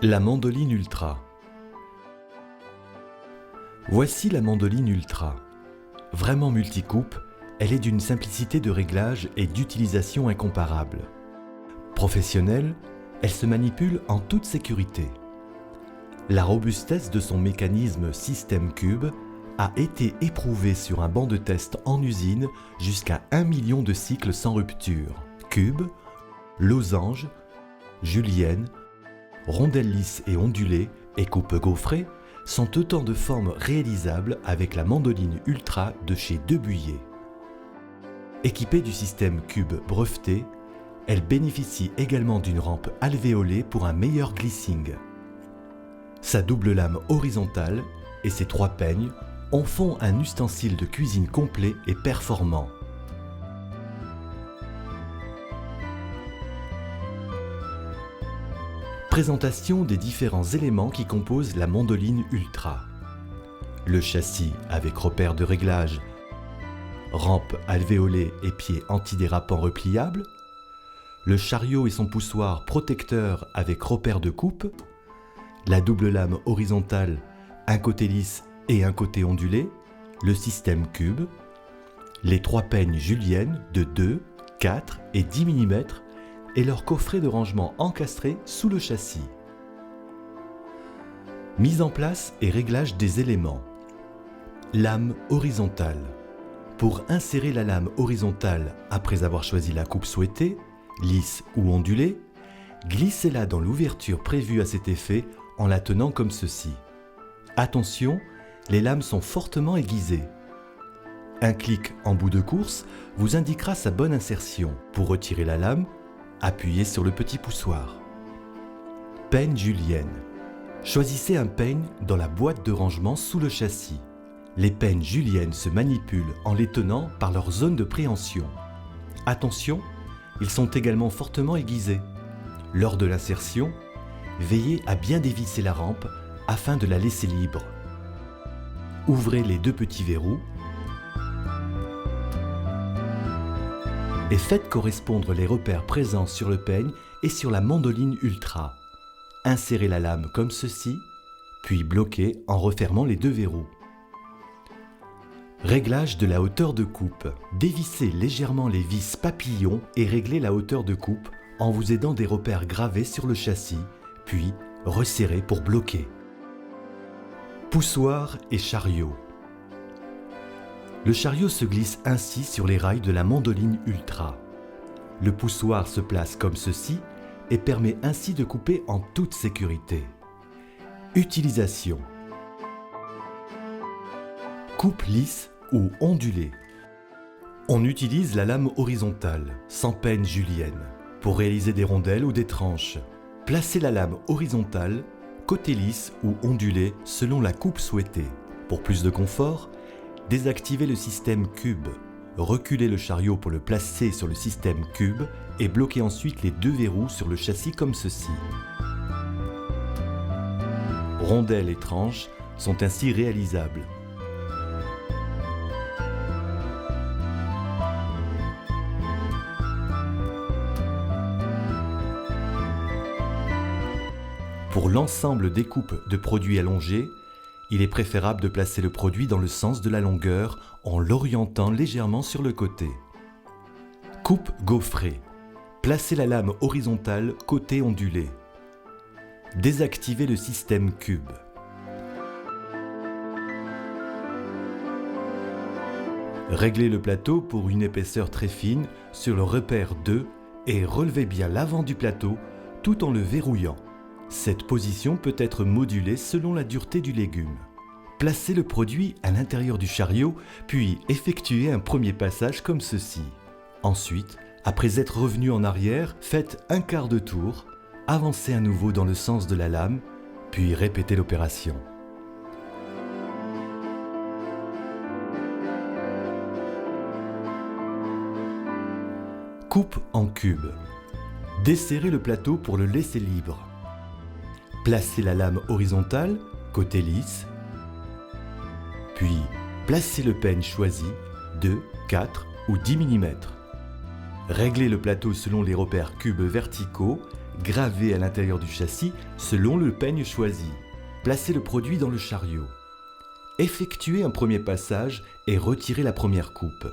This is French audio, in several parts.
La mandoline Ultra. Voici la mandoline Ultra. Vraiment multicoupe, elle est d'une simplicité de réglage et d'utilisation incomparable. Professionnelle, elle se manipule en toute sécurité. La robustesse de son mécanisme système Cube a été éprouvée sur un banc de test en usine jusqu'à 1 million de cycles sans rupture. Cube, losange, julienne, rondelles lisses et ondulées et coupe gaufrée sont autant de formes réalisables avec la mandoline Ultra de chez Debuyer. Équipée du système Cube breveté, elle bénéficie également d'une rampe alvéolée pour un meilleur glissing. Sa double lame horizontale et ses 3 peignes en font un ustensile de cuisine complet et performant. Présentation des différents éléments qui composent la mandoline Ultra. Le châssis avec repère de réglage, rampe alvéolée et pieds antidérapants repliables, le chariot et son poussoir protecteur avec repère de coupe, la double lame horizontale, un côté lisse et un côté ondulé, le système Cube, les 3 peignes juliennes de 2, 4 et 10 mm et leur coffret de rangement encastré sous le châssis. Mise en place et réglage des éléments. Lame horizontale. Pour insérer la lame horizontale après avoir choisi la coupe souhaitée, lisse ou ondulée, glissez-la dans l'ouverture prévue à cet effet en la tenant comme ceci. Attention, les lames sont fortement aiguisées. Un clic en bout de course vous indiquera sa bonne insertion. Pour retirer la lame, appuyez sur le petit poussoir. Peigne julienne. Choisissez un peigne dans la boîte de rangement sous le châssis. Les peignes juliennes se manipulent en les tenant par leur zone de préhension. Attention, ils sont également fortement aiguisés. Lors de l'insertion, veillez à bien dévisser la rampe afin de la laisser libre. Ouvrez les 2 petits verrous et faites correspondre les repères présents sur le peigne et sur la mandoline Ultra. Insérez la lame comme ceci, puis bloquez en refermant les 2 verrous. Réglage de la hauteur de coupe. Dévissez légèrement les vis papillons et réglez la hauteur de coupe en vous aidant des repères gravés sur le châssis, puis resserrez pour bloquer. Poussoir et chariot. Le chariot se glisse ainsi sur les rails de la mandoline Ultra. Le poussoir se place comme ceci et permet ainsi de couper en toute sécurité. Utilisation. Coupe lisse ou ondulée. On utilise la lame horizontale, sans peigne julienne, pour réaliser des rondelles ou des tranches. Placez la lame horizontale, côté lisse ou ondulé selon la coupe souhaitée. Pour plus de confort, désactivez le système Cube. Reculez le chariot pour le placer sur le système Cube et bloquez ensuite les 2 verrous sur le châssis comme ceci. Rondelles et tranches sont ainsi réalisables. Pour l'ensemble des coupes de produits allongés, il est préférable de placer le produit dans le sens de la longueur en l'orientant légèrement sur le côté. Coupe gaufrée. Placez la lame horizontale côté ondulé. Désactivez le système Cube. Réglez le plateau pour une épaisseur très fine sur le repère 2 et relevez bien l'avant du plateau tout en le verrouillant. Cette position peut être modulée selon la dureté du légume. Placez le produit à l'intérieur du chariot, puis effectuez un premier passage comme ceci. Ensuite, après être revenu en arrière, faites un quart de tour, avancez à nouveau dans le sens de la lame, puis répétez l'opération. Coupe en cube. Desserrez le plateau pour le laisser libre. Placez la lame horizontale, côté lisse, puis placez le peigne choisi, 2, 4 ou 10 mm. Réglez le plateau selon les repères cubes verticaux gravée à l'intérieur du châssis selon le peigne choisi. Placez le produit dans le chariot. Effectuez un premier passage et retirez la première coupe.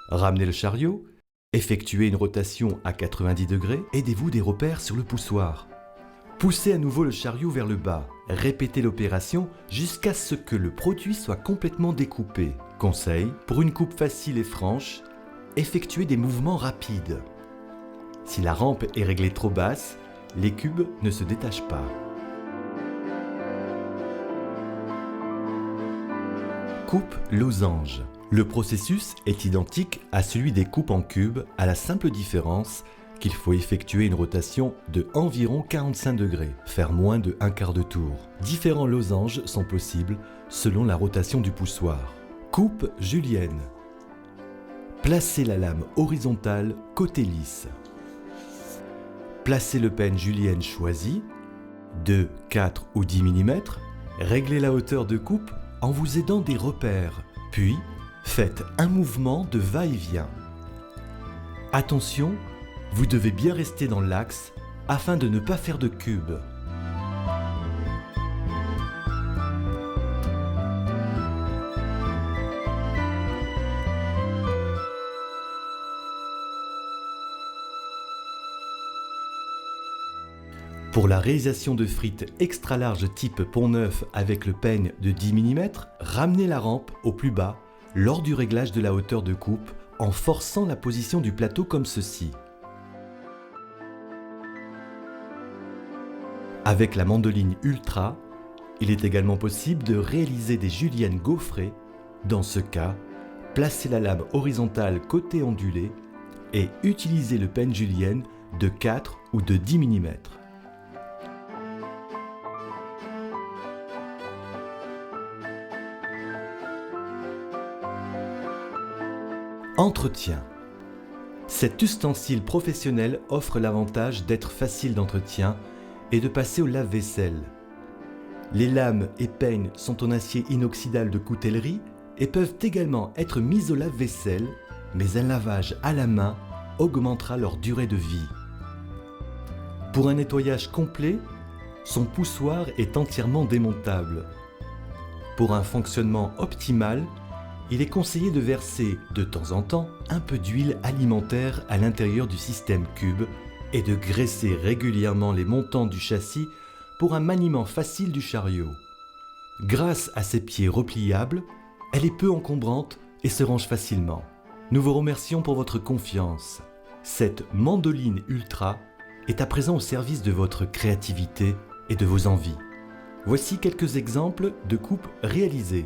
Ramenez le chariot, effectuez une rotation à 90 degrés, aidez-vous des repères sur le poussoir. Poussez à nouveau le chariot vers le bas. Répétez l'opération jusqu'à ce que le produit soit complètement découpé. Conseil, pour une coupe facile et franche, effectuez des mouvements rapides. Si la rampe est réglée trop basse, les cubes ne se détachent pas. Coupe losange. Le processus est identique à celui des coupes en cubes, à la simple différence qu'il faut effectuer une rotation de environ 45 degrés, faire moins de un quart de tour. Différents losanges sont possibles selon la rotation du poussoir. Coupe julienne. Placez la lame horizontale côté lisse. Placez le peigne julienne choisi, 2, 4 ou 10 mm. Réglez la hauteur de coupe en vous aidant des repères, puis faites un mouvement de va-et-vient. Attention, vous devez bien rester dans l'axe afin de ne pas faire de cubes. Pour la réalisation de frites extra larges type Pont-Neuf avec le peigne de 10 mm, ramenez la rampe au plus bas lors du réglage de la hauteur de coupe en forçant la position du plateau comme ceci. Avec la mandoline Ultra, il est également possible de réaliser des juliennes gaufrées. Dans ce cas, placez la lame horizontale côté ondulé et utilisez le peigne julienne de 4 ou de 10 mm. Entretien. Cet ustensile professionnel offre l'avantage d'être facile d'entretien et de passer au lave-vaisselle. Les lames et peignes sont en acier inoxydable de coutellerie et peuvent également être mises au lave-vaisselle, mais un lavage à la main augmentera leur durée de vie. Pour un nettoyage complet, son poussoir est entièrement démontable. Pour un fonctionnement optimal, il est conseillé de verser de temps en temps un peu d'huile alimentaire à l'intérieur du système cube et de graisser régulièrement les montants du châssis pour un maniement facile du chariot. Grâce à ses pieds repliables, elle est peu encombrante et se range facilement. Nous vous remercions pour votre confiance. Cette mandoline Ultra est à présent au service de votre créativité et de vos envies. Voici quelques exemples de coupes réalisées.